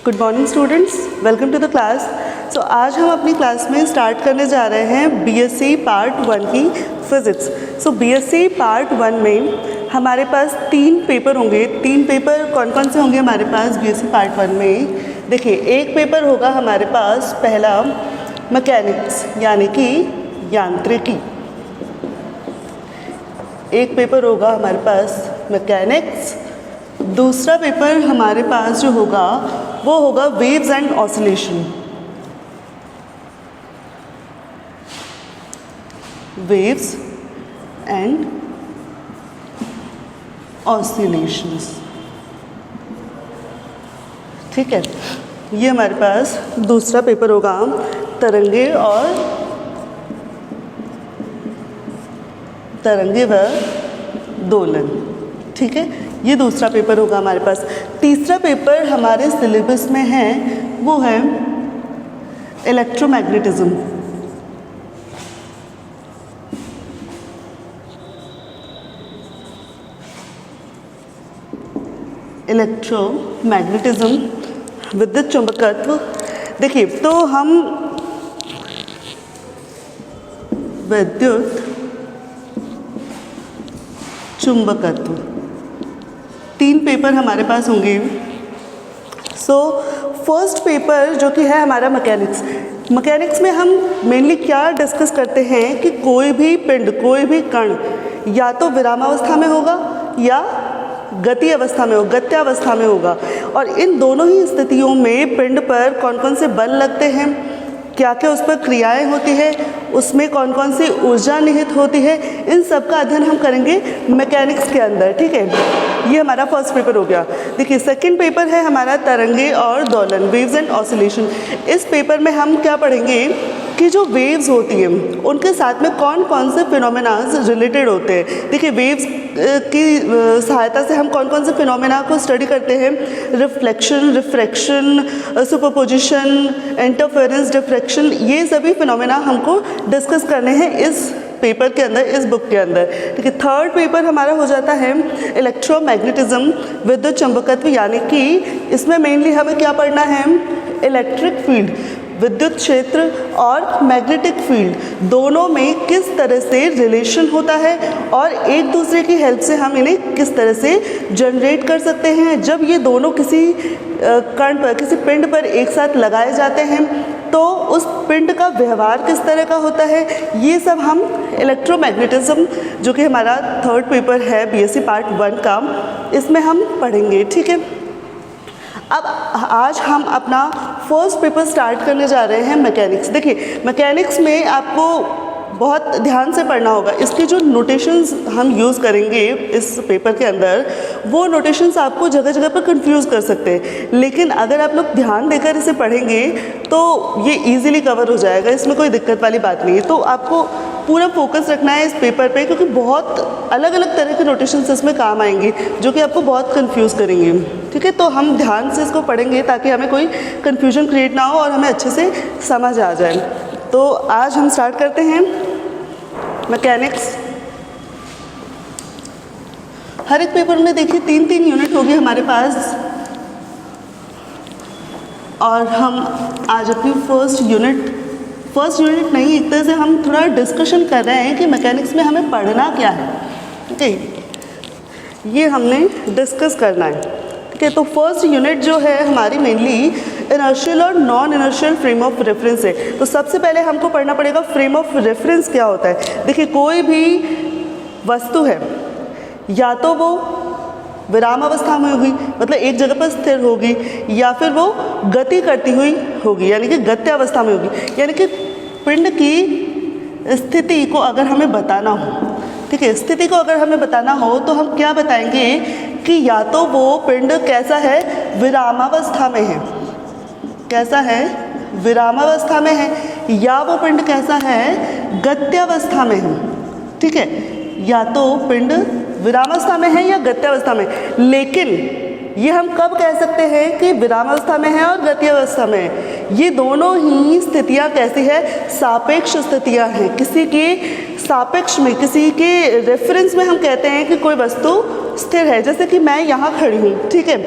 Good morning students, welcome to the class. So आज हम अपनी क्लास में स्टार्ट करने जा रहे हैं बीएससी पार्ट 1 की फिज़िक्स। सो बीएससी पार्ट 1 में हमारे पास 3 पेपर होंगे। 3 पेपर कौन कौन से होंगे हमारे पास बीएससी पार्ट 1 में? देखिए, एक पेपर होगा हमारे पास पहला मैकेनिक्स यानी कि यांत्रिकी। एक पेपर होगा हमारे पास मैकेनिक्स। दूसरा पेपर हमारे पास जो होगा वो होगा waves and oscillation. Waves and oscillations, ठीक है। ये हमारे पास दूसरा पेपर होगा तरंगे व दोलन, ठीक है। ये दूसरा पेपर होगा हमारे पास। तीसरा पेपर हमारे सिलेबस में है वो है इलेक्ट्रोमैग्नेटिज्म। इलेक्ट्रोमैग्नेटिज्म, विद्युत चुंबकत्व। देखिए, तो हम विद्युत चुंबकत्व 3 पेपर हमारे पास होंगे। सो फर्स्ट पेपर जो कि है हमारा मैकेनिक्स में हम मेनली क्या डिस्कस करते हैं कि कोई भी पिंड, कोई भी कण या तो विरामावस्था में होगा या गति अवस्था में होगा, गत्यावस्था में होगा। और इन दोनों ही स्थितियों में पिंड पर कौन कौन से बल लगते हैं, क्या क्या उस पर क्रियाएं होती है, उसमें कौन कौन सी ऊर्जा निहित होती है, इन सब का अध्ययन हम करेंगे मैकेनिक्स के अंदर, ठीक है। ये हमारा फर्स्ट पेपर हो गया। देखिए, सेकंड पेपर है हमारा तरंगे और दोलन, वेव्स एंड ऑसिलेशन। इस पेपर में हम क्या पढ़ेंगे कि जो वेव्स होती हैं उनके साथ में कौन कौन से फिनोमेनाज रिलेटेड होते हैं। देखिए, वेव्स की सहायता से हम कौन कौन से फिनोमेना को स्टडी करते हैं। Reflection, refraction, superposition, interference, diffraction, ये सभी फिनोमेना हमको डिस्कस करने हैं इस पेपर के अंदर, इस बुक के अंदर, ठीक है। थर्ड पेपर हमारा हो जाता है इलेक्ट्रोमैग्नेटिज्म, विद्युत चुंबकत्व, यानी कि इसमें मेनली हमें क्या पढ़ना है, इलेक्ट्रिक फील्ड, विद्युत क्षेत्र और मैग्नेटिक फील्ड दोनों में किस तरह से रिलेशन होता है और एक दूसरे की हेल्प से हम इन्हें किस तरह से जनरेट कर सकते हैं। जब ये दोनों किसी कण पर, किसी पिंड पर एक साथ लगाए जाते हैं तो उस पिंड का व्यवहार किस तरह का होता है, ये सब हम इलेक्ट्रोमैग्नेटिज्म जो कि हमारा थर्ड पेपर है बीएससी पार्ट 1 का, इसमें हम पढ़ेंगे, ठीक है। अब आज हम अपना फर्स्ट पेपर स्टार्ट करने जा रहे हैं मैकेनिक्स। देखिए, मैकेनिक्स में आपको बहुत ध्यान से पढ़ना होगा। इसके जो नोटेशंस हम यूज़ करेंगे इस पेपर के अंदर, वो नोटेशंस आपको जगह जगह पर कंफ्यूज कर सकते हैं, लेकिन अगर आप लोग ध्यान देकर इसे पढ़ेंगे तो ये इजीली कवर हो जाएगा, इसमें कोई दिक्कत वाली बात नहीं है। तो आपको पूरा फोकस रखना है इस पेपर पे, क्योंकि बहुत अलग अलग तरह के नोटेशंस इसमें काम आएंगे जो कि आपको बहुत कंफ्यूज करेंगे, ठीक है। तो हम ध्यान से इसको पढ़ेंगे ताकि हमें कोई कन्फ्यूजन क्रिएट ना हो और हमें अच्छे से समझ आ जाए। तो आज हम स्टार्ट करते हैं मैकेनिक्स। हर एक पेपर में देखिए 3-3 यूनिट होगी हमारे पास, और हम आज अपनी फर्स्ट यूनिट नहीं, एक तरह से हम थोड़ा डिस्कशन कर रहे हैं कि मैकेनिक्स में हमें पढ़ना क्या है, ठीक है। ये हमने डिस्कस करना है, ठीक है। तो फर्स्ट यूनिट जो है हमारी मेनली इनर्शियल और non inertial frame of reference है। तो सबसे पहले हमको पढ़ना पड़ेगा फ्रेम ऑफ रेफरेंस क्या होता है। देखिए, कोई भी वस्तु है या तो वो विराम अवस्था में होगी, मतलब एक जगह पर स्थिर होगी, या फिर वो गति करती हुई होगी यानी कि गत्यावस्था में होगी। यानी कि पिंड की स्थिति को अगर हमें बताना हो, ठीक है, स्थिति को अगर हमें बताना हो तो हम क्या बताएंगे कि या तो वो पिंड कैसा है, विरामावस्था में है, कैसा है, विरामावस्था में है, या वो पिंड कैसा है, गत्यावस्था में है, ठीक है। या तो पिंड विरामावस्था में है या गत्यावस्था में। लेकिन ये हम कब कह सकते हैं कि विरामावस्था में है और गत्यावस्था में है? ये दोनों ही स्थितियाँ कैसी है, सापेक्ष स्थितियाँ हैं। किसी के सापेक्ष में, किसी के रेफरेंस में हम कहते हैं कि कोई वस्तु स्थिर है। जैसे कि मैं यहाँ खड़ी हूँ, ठीक है,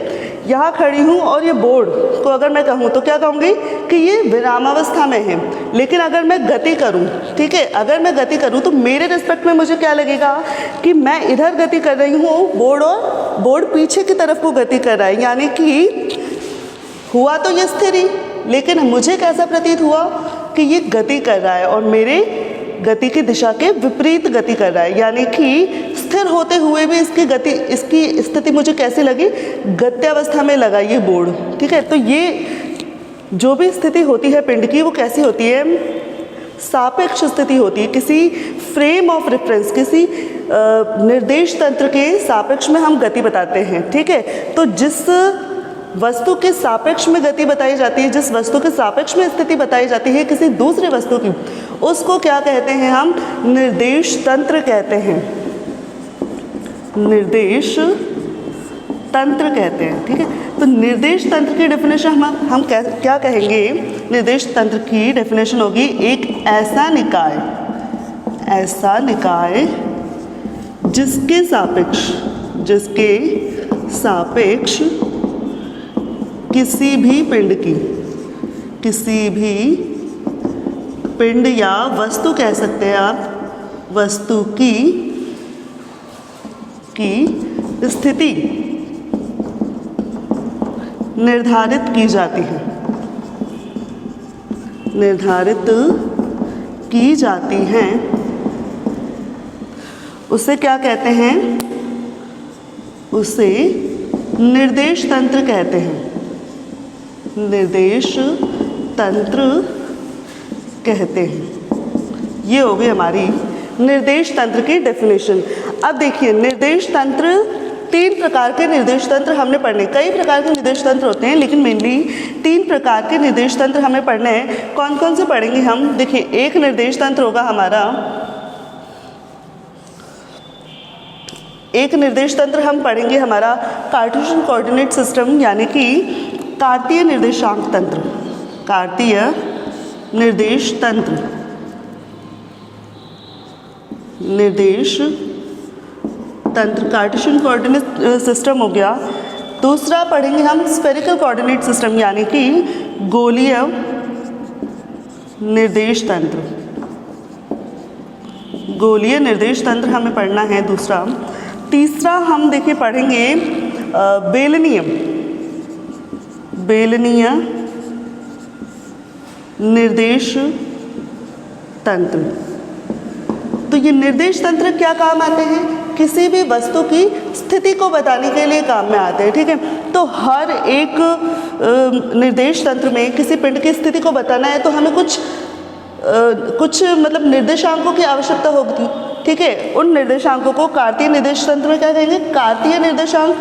यहाँ खड़ी हूँ और ये बोर्ड को अगर मैं कहूँ तो क्या कहूँगी कि ये विरामावस्था में है। लेकिन अगर मैं गति करूँ, ठीक है, अगर मैं गति करूँ तो मेरे रिस्पेक्ट में मुझे क्या लगेगा कि मैं इधर गति कर रही हूँ बोर्ड, और बोर्ड पीछे की तरफ को गति कर रहा है। यानी कि हुआ तो ये स्थिर ही, लेकिन मुझे कैसा प्रतीत हुआ कि ये गति कर रहा है और मेरे गति की दिशा के विपरीत गति कर रहा है। यानी कि स्थिर होते हुए भी इसकी स्थिति मुझे कैसी लगी, गत्यावस्था में लगा ये बोर्ड, ठीक है। तो ये जो भी स्थिति होती है पिंड की वो कैसी होती है, सापेक्ष स्थिति होती है। किसी फ्रेम ऑफ रेफरेंस, किसी निर्देश तंत्र के सापेक्ष में हम गति बताते हैं, ठीक है। तो जिस वस्तु के सापेक्ष में गति बताई जाती है, जिस वस्तु के सापेक्ष में स्थिति बताई जाती है किसी दूसरी वस्तु की, उसको क्या कहते हैं हम, निर्देश तंत्र कहते हैं, निर्देश तंत्र कहते हैं, ठीक है। तो निर्देश तंत्र की डेफिनेशन हम क्या कहेंगे, निर्देश तंत्र की डेफिनेशन होगी एक ऐसा निकाय जिसके सापेक्ष किसी भी पिंड या वस्तु कह सकते हैं आप, वस्तु की स्थिति निर्धारित की जाती है, उसे क्या कहते हैं, उसे निर्देश तंत्र कहते हैं, निर्देश तंत्र कहते हैं। ये हो गई हमारी निर्देश तंत्र की डेफिनेशन। अब देखिए निर्देश तंत्र, 3 प्रकार के निर्देश तंत्र हमने पढ़ने, कई प्रकार के निर्देश तंत्र होते हैं लेकिन मेनली 3 प्रकार के निर्देश तंत्र हमें पढ़ने हैं। कौन कौन से पढ़ेंगे हम, देखिए एक निर्देश तंत्र होगा हमारा, एक निर्देश तंत्र हम पढ़ेंगे हमारा कार्टेशियन कोऑर्डिनेट सिस्टम, यानी कि कार्तीय निर्देशांक तंत्र, कार्तीय निर्देश तंत्र, निर्देश तंत्र कार्टेशियन कोऑर्डिनेट सिस्टम हो गया। दूसरा पढ़ेंगे हम स्फेरिकल कोऑर्डिनेट सिस्टम, यानी कि गोलीय निर्देश तंत्र, गोलीय निर्देश तंत्र हमें पढ़ना है दूसरा। तीसरा हम देखिए पढ़ेंगे बेलनीय निर्देश तंत्र। तो ये निर्देश तंत्र क्या काम आते हैं, किसी भी वस्तु की स्थिति को बताने के लिए काम में आते हैं, ठीक है। तो हर एक निर्देश तंत्र में किसी पिंड की स्थिति को बताना है तो हमें कुछ मतलब निर्देशांकों की आवश्यकता होगी, ठीक है। उन निर्देशांकों को कार्तीय निर्देश तंत्र में क्या कहेंगे, कार्तीय निर्देशांक,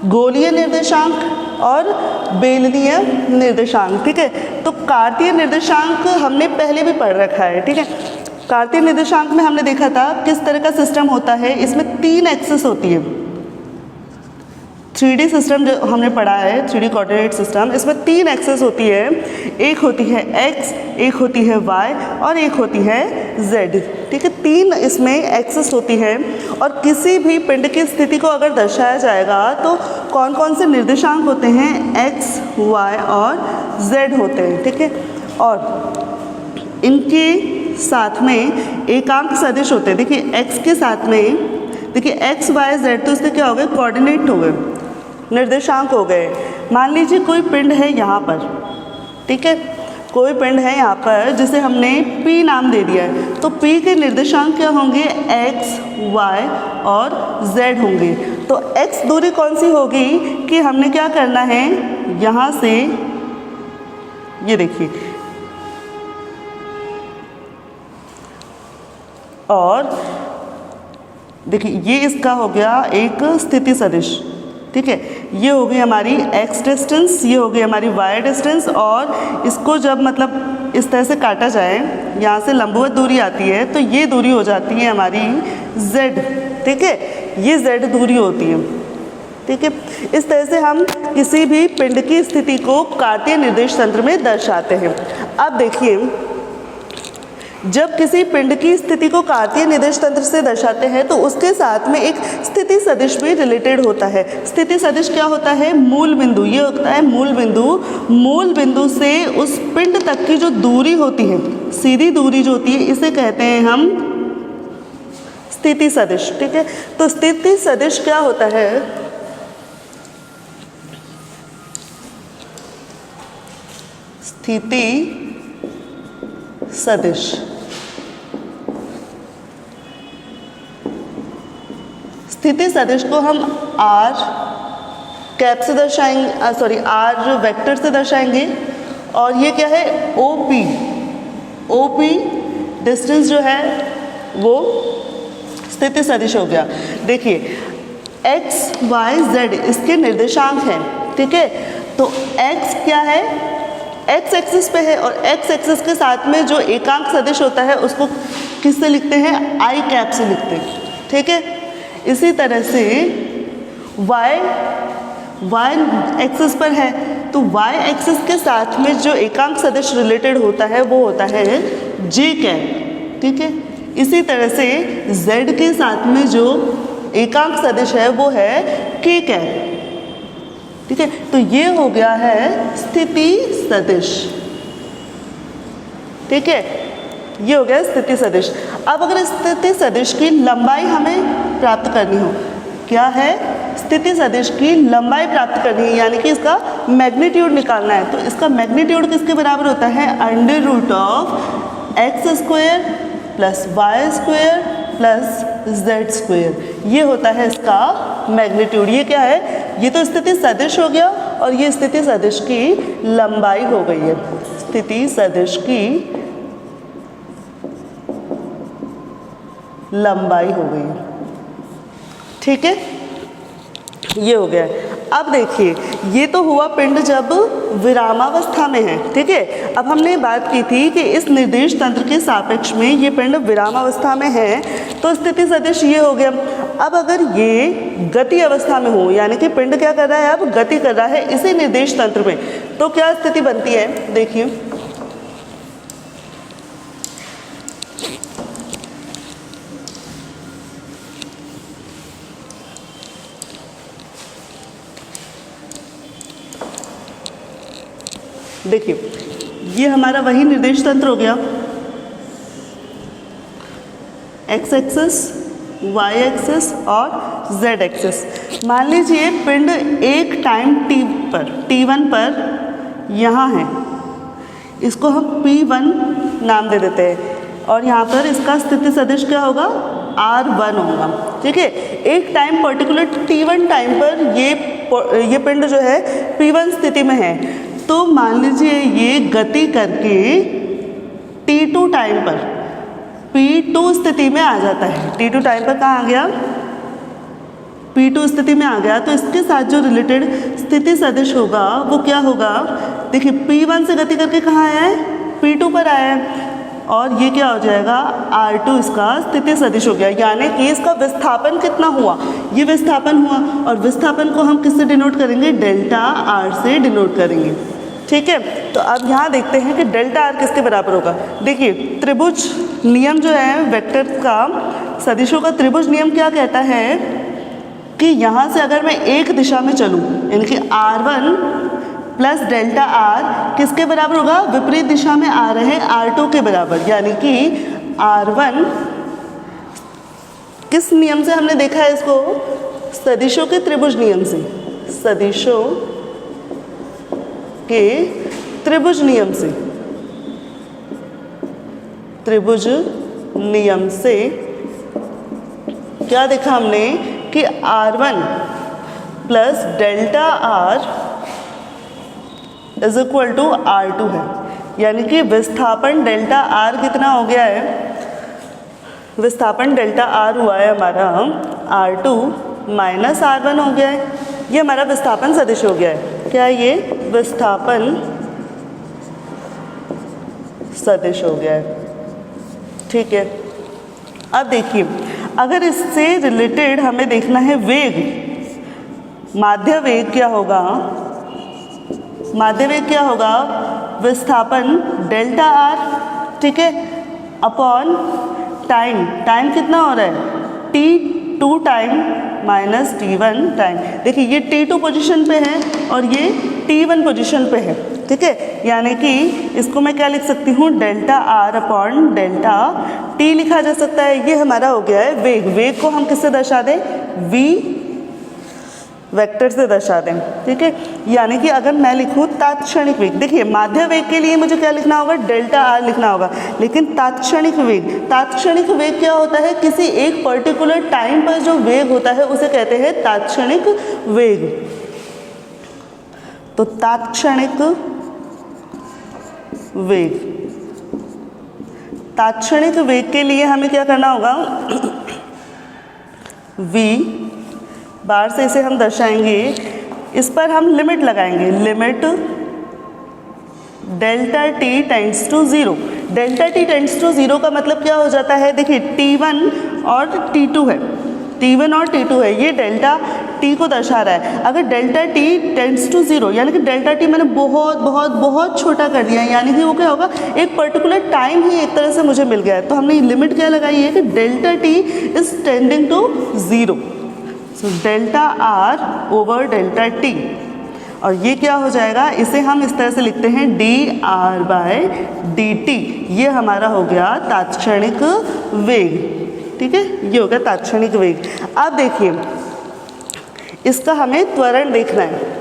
गोलीय निर्देशांक और बेलनीय निर्देशांक, ठीक है। तो कार्तीय निर्देशांक हमने पहले भी पढ़ रखा है, ठीक है। कार्तीय निर्देशांक में हमने देखा था किस तरह का सिस्टम होता है, इसमें 3 एक्सिस होती है। 3D सिस्टम जो हमने पढ़ा है, 3D कोऑर्डिनेट सिस्टम, इसमें 3 एक्सिस होती है, एक होती है x, एक होती है y और एक होती है z, ठीक है। 3 इसमें एक्सिस होती है और किसी भी पिंड की स्थिति को अगर दर्शाया जाएगा तो कौन कौन से निर्देशांक होते हैं, x, y और z होते हैं, ठीक है। और इनके साथ में एकांक सदिश होते हैं। देखिए x के साथ में, देखिए x, y, z, तो इससे क्या हो गए, कोऑर्डिनेट हो गए, निर्देशांक हो गए। मान लीजिए कोई पिंड है यहाँ पर, ठीक है, कोई पिंड है यहाँ पर जिसे हमने P नाम दे दिया है, तो P के निर्देशांक क्या होंगे, x, y और z होंगे। तो x दूरी कौन सी होगी कि हमने क्या करना है, यहाँ से ये देखिए, और देखिए ये इसका हो गया एक स्थिति सदिश, ठीक है। ये हो गई हमारी x डिस्टेंस, ये हो गई हमारी y डिस्टेंस, और इसको जब मतलब इस तरह से काटा जाए, यहाँ से लंबवत दूरी आती है तो ये दूरी हो जाती है हमारी z, ठीक है, ये z दूरी होती है, ठीक है। इस तरह से हम किसी भी पिंड की स्थिति को कार्तीय निर्देश तंत्र में दर्शाते हैं। अब देखिए जब किसी पिंड की स्थिति को कार्तीय निर्देश तंत्र से दर्शाते हैं तो उसके साथ में एक स्थिति सदिश भी रिलेटेड होता है। स्थिति सदिश क्या होता है? मूल बिंदु। ये होता है मूल बिंदु। मूल बिंदु से उस पिंड तक की जो दूरी होती है, सीधी दूरी जो होती है, इसे कहते हैं हम स्थिति सदिश। ठीक है, तो स्थिति सदिश क्या होता है? स्थिति सदिश स्थिति सदिश को हम आर कैप से दर्शाएंगे, सॉरी आर वेक्टर से दर्शाएंगे। और ये क्या है? ओपी। ओपी डिस्टेंस जो है वो स्थिति सदिश हो गया। देखिए एक्स वाई जेड इसके निर्देशांक हैं। ठीक है, तो एक्स क्या है? एक्स एक्सिस पे है और एक्स एक्सिस के साथ में जो एकांक सदिश होता है उसको किससे लिखते हैं? आई कैप से लिखते हैं। ठीक है, इसी तरह से y एक्सिस पर है तो y एक्सिस के साथ में जो एकांक सदिश रिलेटेड होता है वो होता है j कैप। ठीक है, इसी तरह से z के साथ में जो एकांक सदिश है वो है k कैप। ठीक है, तो ये हो गया है स्थिति सदिश। ठीक है, ये हो गया स्थिति सदिश। अब अगर स्थिति सदिश की लंबाई हमें प्राप्त करनी हो, क्या है? स्थिति सदिश की लंबाई प्राप्त करनी है, यानी कि इसका मैग्नीट्यूड निकालना है। तो इसका मैग्नीट्यूड किसके बराबर होता है? Under root of X square plus Y square plus Z square. ये होता है इसका मैग्नीट्यूड। ये क्या है? ये तो स्थिति सदिश हो गया और ये स्थिति सदिश की लंबाई हो गई है। स्थिति सदिश की लंबाई हो गई है। ठीक है, ये हो गया है। अब देखिए ये तो हुआ पिंड जब विरामावस्था में है। ठीक है, अब हमने बात की थी कि इस निर्देश तंत्र के सापेक्ष में ये पिंड विरामावस्था में है तो स्थिति सदिश ये हो गया। अब अगर ये गति अवस्था में हो, यानी कि पिंड क्या कर रहा है? अब गति कर रहा है इसी निर्देश तंत्र में, तो क्या स्थिति बनती है? देखिए देखिए ये हमारा वही निर्देश तंत्र हो गया। एक्स एक्सिस, वाई एक्सिस और जेड एक्सिस। मान लीजिए पिंड एक टाइम टी पर, t1 पर यहाँ है, इसको हम p1 नाम दे देते हैं और यहाँ पर इसका स्थिति सदिश क्या होगा? r1 होगा। ठीक है, एक टाइम पर्टिकुलर t1 टाइम पर ये पिंड जो है p1 स्थिति में है, तो मान लीजिए ये गति करके t2 टाइम पर p2 स्थिति में आ जाता है। t2 टाइम पर कहाँ आ गया? p2 स्थिति में आ गया। तो इसके साथ जो रिलेटेड स्थिति सदिश होगा वो क्या होगा? देखिए p1 से गति करके कहाँ आया है? p2 पर आया है और ये क्या हो जाएगा? r2 इसका स्थिति सदिश हो गया। यानी कि इसका विस्थापन कितना हुआ? ये विस्थापन हुआ और विस्थापन को हम किससे डिनोट करेंगे? डेल्टा r से डिनोट करेंगे। ठीक है, तो अब यहाँ देखते हैं कि डेल्टा r किसके बराबर होगा। देखिए त्रिभुज नियम जो है वेक्टर का, सदिशों का त्रिभुज नियम क्या कहता है कि यहाँ से अगर मैं एक दिशा में चलूँ, यानी कि r1 प्लस डेल्टा r किसके बराबर होगा? विपरीत दिशा में आ रहे r2 के बराबर। यानी कि r1 किस नियम से हमने देखा है इसको? सदिशों के त्रिभुज नियम से। सदिशों के त्रिभुज नियम से, त्रिभुज नियम से क्या देखा हमने कि r1 plus delta r is equal to r2 है। यानी कि विस्थापन डेल्टा r कितना हो गया है? विस्थापन डेल्टा r हुआ है हमारा r2 माइनस r1 हो गया है। ये हमारा विस्थापन सदिश हो गया है। क्या ये विस्थापन सदिश हो गया है? ठीक है, अब देखिए अगर इससे रिलेटेड हमें देखना है वेग, माध्य वेग क्या होगा? माध्य वेग क्या होगा? विस्थापन डेल्टा r। ठीक है, अपॉन टाइम, टाइम कितना हो रहा है t2 time minus t1 time. देखिए ये t2 पोजीशन पे है और ये t1 पोजीशन पे है, ठीक है। यानी कि इसको मैं क्या लिख सकती हूँ, delta R upon delta T लिखा जा सकता है। ये हमारा हो गया है वेग। वेग को हम किससे दर्शा दें, v वेक्टर से दर्शा दें, ठीक है। यानी कि अगर मैं लिखूँ तात्क्षणिक वेग, देखिए माध्य वेग के लिए मुझे क्या लिखना होगा, डेल्टा आर लिखना होगा, लेकिन तात्क्षणिक वेग क्या होता है, किसी एक पर्टिकुलर टाइम पर जो वेग होता है उसे कहते हैं तात्क्षणिक वेग। तो तात्क्षणिक वेग के लिए हमें क्या करना होगा, v बार से इसे हम दर्शाएंगे, इस पर हम लिमिट लगाएंगे, limit delta T tends to 0। Delta T tends to 0 का मतलब क्या हो जाता है, देखिए t1 और t2 है, t1 और t2 है, ये डेल्टा t को दर्शा रहा है। अगर डेल्टा t टेंड्स टू 0 यानी कि डेल्टा t मैंने बहुत बहुत बहुत छोटा कर दिया है, यानी कि वो क्या होगा, एक पर्टिकुलर टाइम ही एक तरह से मुझे मिल गया है। तो हमने लिमिट क्या लगाई है कि delta t is tending to 0। So delta R over delta T, और ये क्या हो जाएगा, इसे हम इस तरह से लिखते हैं D R by D T. ये हमारा हो गया तात्क्षणिक वेग, ठीक है, ये हो गया तात्क्षणिक वेग। अब देखिए इसका हमें त्वरण देखना है।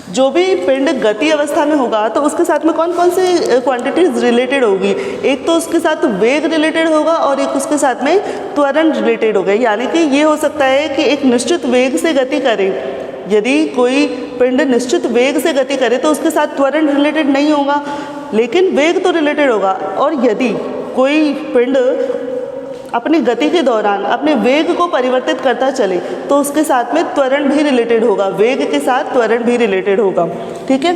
जो भी पिंड गति अवस्था में होगा तो उसके साथ में कौन कौन सी क्वांटिटीज रिलेटेड होगी, एक तो उसके साथ वेग रिलेटेड होगा और एक उसके साथ में त्वरण रिलेटेड होगा। यानी कि ये हो सकता है कि एक निश्चित वेग से गति करे, यदि कोई पिंड निश्चित वेग से गति करे तो उसके साथ त्वरण रिलेटेड नहीं होगा, लेकिन वेग तो रिलेटेड होगा। और यदि कोई पिंड अपनी गति के दौरान अपने वेग को परिवर्तित करता चले तो उसके साथ में त्वरण भी रिलेटेड होगा, वेग के साथ त्वरण भी रिलेटेड होगा, ठीक है।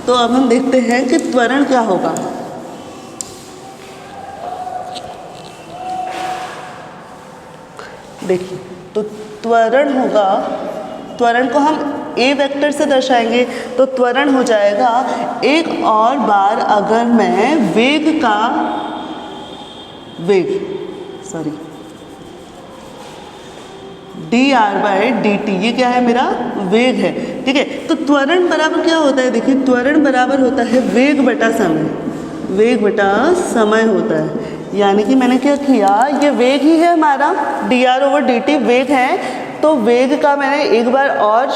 तो अब हम देखते हैं कि त्वरण क्या होगा। देखिए तो त्वरण होगा, त्वरण को हम ए वेक्टर से दर्शाएंगे, तो त्वरण हो जाएगा एक और बार अगर मैं D R by D T, ये क्या है, मेरा वेग है, ठीक है। तो त्वरण बराबर क्या होता है, देखिए त्वरण बराबर होता है वेग बटा समय, वेग बटा समय होता है। यानी कि मैंने क्या किया, ये वेग ही है हमारा, D R over D T वेग है, तो वेग का मैंने एक बार और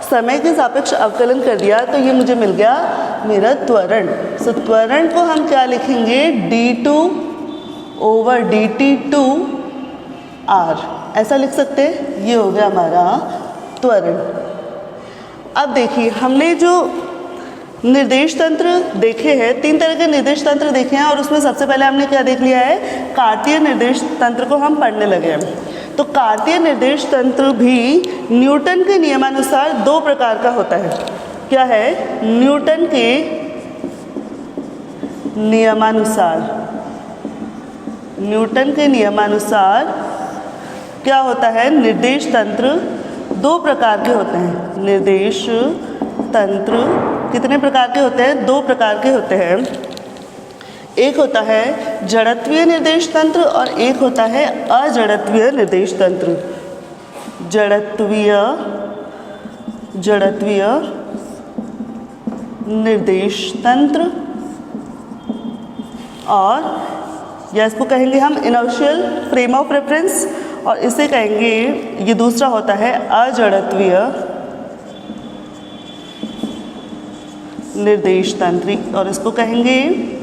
समय के सापेक्ष अवकलन कर दिया, तो ये मुझे मिल गया मेरा त्वरण। सो त्वरण को हम क्या लिखेंगे, d2 ओवर dt2 r, ऐसा लिख सकते हैं। ये हो गया हमारा त्वरण। अब देखिए हमने जो निर्देश तंत्र देखे हैं, 3 तरह के निर्देश तंत्र देखे हैं, और उसमें सबसे पहले हमने क्या देख लिया है, कार्तीय निर्देश तंत्र को हम पढ़ने लगे हैं। तो कार्तीय निर्देश तंत्र भी न्यूटन के नियमानुसार 2 प्रकार का होता है। क्या है, न्यूटन के नियमानुसार क्या होता है, निर्देश तंत्र 2 प्रकार के होते हैं। निर्देश तंत्र कितने प्रकार के होते हैं, 2 प्रकार के होते हैं। एक होता है जड़त्वीय निर्देश तंत्र और एक होता है अजड़त्वीय निर्देश तंत्र। जड़त्वीय निर्देश तंत्र, और या इसको कहेंगे हम इनर्शियल फ्रेम ऑफ रेफरेंस, और इसे कहेंगे, ये दूसरा होता है अजड़त्वीय निर्देश तंत्र, और इसको कहेंगे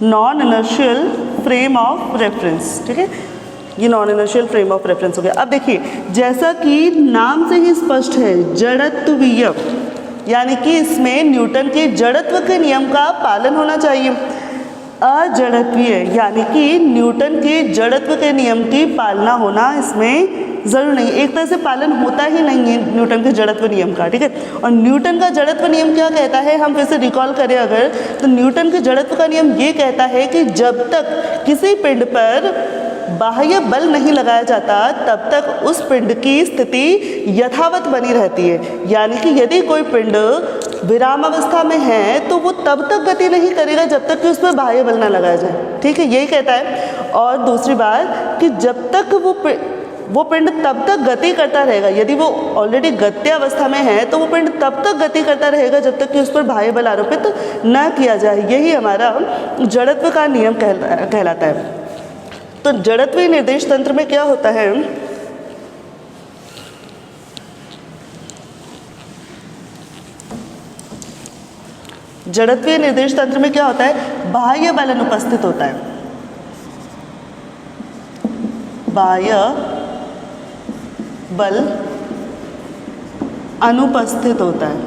non inertial frame of reference, ठीक है। ये non inertial frame of reference हो गया। अब देखिए जैसा कि नाम से ही स्पष्ट है, जड़त्वीय, यानी कि इसमें न्यूटन के जड़त्व के नियम का पालन होना चाहिए। अजड़त्वीय यानी कि न्यूटन के जड़त्व के नियम की पालना होना इसमें ज़रूर नहीं, एक तरह से पालन होता ही नहीं है न्यूटन के जड़त्व नियम का, ठीक है। और न्यूटन का जड़त्व नियम क्या कहता है, हम फिर से रिकॉल करें अगर, तो न्यूटन के जड़त्व का नियम ये कहता है कि जब तक किसी पिंड पर बाह्य बल नहीं लगाया जाता तब तक उस पिंड की स्थिति यथावत बनी रहती है। यानी कि यदि कोई पिंड विराम अवस्था में है तो वो तब तक गति नहीं करेगा जब तक कि उस पर बाह्य बल ना लगाया जाए, ठीक है, यही कहता है। और दूसरी बात कि जब तक वो पिंड तब तक गति करता रहेगा, यदि वो ऑलरेडी गत्यावस्था में है तो वो पिंड तब तक गति करता रहेगा जब तक कि उस पर बाह्य बल आरोपित न किया जाए। यही हमारा जड़त्व का नियम कहलाता है। तो जड़त्वीय निर्देश तंत्र में क्या होता है, जड़त्वीय निर्देश तंत्र में क्या होता है, बाह्य बल अनुपस्थित होता है, बाह्य बल अनुपस्थित होता है,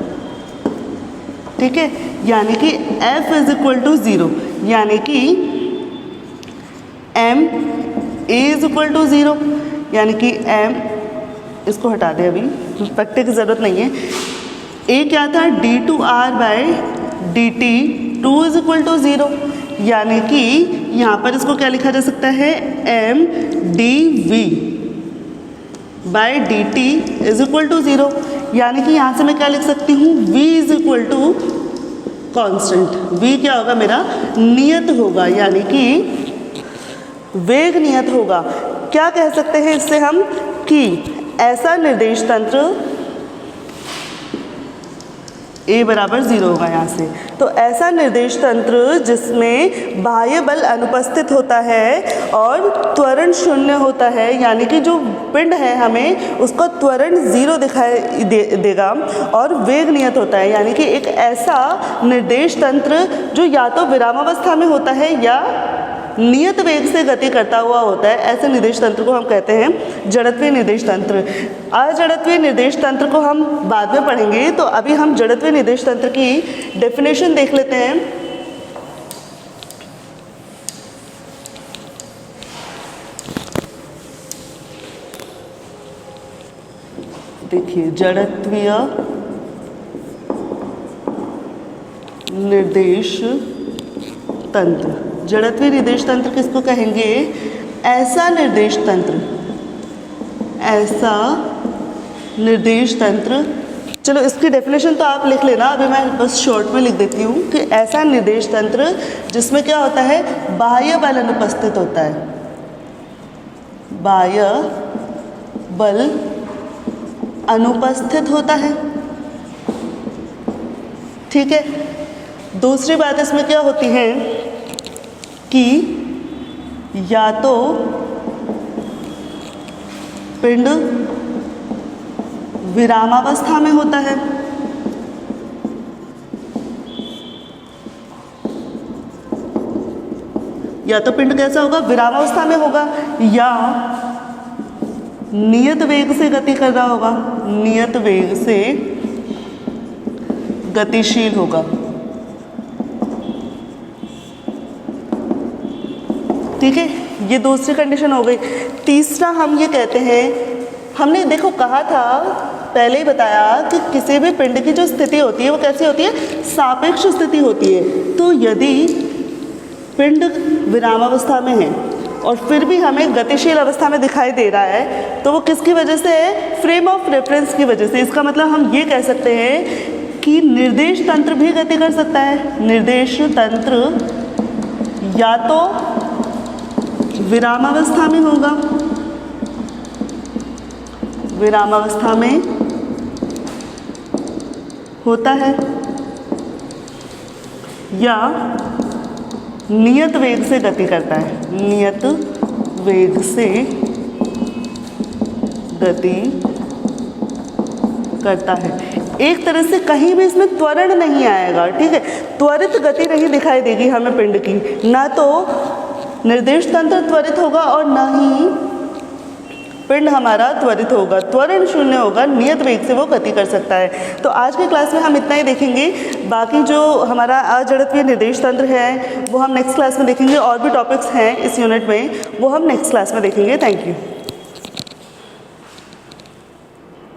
ठीक है। यानी कि F इज इक्वल टू 0, यानी कि M A is equal to 0, यानी कि M, इसको हटा दें, अभी प्रैक्टिस की ज़रूरत नहीं है। A क्या था, d2r by dt 2 is equal to 0, यानी कि यहाँ पर इसको क्या लिखा जा सकता है, M dv by dt is equal to 0, यानी कि यहाँ से मैं क्या लिख सकती हूँ, v is equal to constant, v क्या होगा, मेरा नियत होगा, यानी कि वेग नियत होगा। क्या कह सकते हैं इससे हम कि ऐसा निर्देश तंत्र A बराबर 0 होगा यहाँ से। तो ऐसा निर्देश तंत्र जिसमें बाह्य बल अनुपस्थित होता है और त्वरण शून्य होता है, यानी कि जो पिंड है हमें उसका त्वरण 0 दिखाई देगा और वेग नियत होता है, यानी कि एक ऐसा निर्देश तंत्र जो या तो विरामावस्था में होता है या नियत वेग से गति करता हुआ होता है, ऐसे निर्देश तंत्र को हम कहते हैं जड़त्वीय निर्देश तंत्र। अजड़त्वीय निर्देश तंत्र को हम बाद में पढ़ेंगे, तो अभी हम जड़त्वीय निर्देश तंत्र की डेफिनेशन देख लेते हैं। देखिए, जड़त्वीय निर्देश तंत्र, जड़त्वीय निर्देश तंत्र किसको कहेंगे, ऐसा निर्देश तंत्र, ऐसा निर्देश तंत्र। चलो इसकी डेफिनेशन तो आप लिख लेना, अभी मैं बस शॉर्ट में लिख देती हूँ कि ऐसा निर्देश तंत्र जिसमें क्या होता है, बाह्य बल अनुपस्थित होता है, बाह्य बल अनुपस्थित होता है, ठीक है। दूसरी बात इसमें क्या होती है कि या तो पिंड विरामावस्था में होता है, या तो पिंड कैसा होगा, विरामावस्था में होगा, या नियत वेग से गति कर रहा होगा, नियत वेग से गतिशील होगा, ठीक है। ये दूसरी कंडीशन हो गई। तीसरा हम ये कहते हैं, हमने देखो कहा था, पहले ही बताया कि किसी भी पिंड की जो स्थिति होती है वो कैसी होती है, सापेक्ष स्थिति होती है। तो यदि पिंड विरामावस्था में है और फिर भी हमें गतिशील अवस्था में दिखाई दे रहा है, तो वो किसकी वजह से है, फ्रेम ऑफ रेफरेंस की वजह से। इसका मतलब हम ये कह सकते हैं कि निर्देश तंत्र भी गति कर सकता है। निर्देश तंत्र या तो विरामावस्था में होगा, विरामावस्था में होता है, या नियत वेग से गति करता है, नियत वेग से गति करता है। एक तरह से कहीं भी इसमें त्वरण नहीं आएगा, ठीक है, त्वरित गति नहीं दिखाई देगी हमें पिंड की, ना तो निर्देश तंत्र त्वरित होगा और ना ही पिंड हमारा त्वरित होगा, त्वरण शून्य होगा, नियत वेग से वो गति कर सकता है। तो आज के क्लास में हम इतना ही देखेंगे, बाकी जो हमारा अजड़त्वीय निर्देश तंत्र है वो हम नेक्स्ट क्लास में देखेंगे, और भी टॉपिक्स हैं इस यूनिट में वो हम नेक्स्ट क्लास में देखेंगे। Thank you.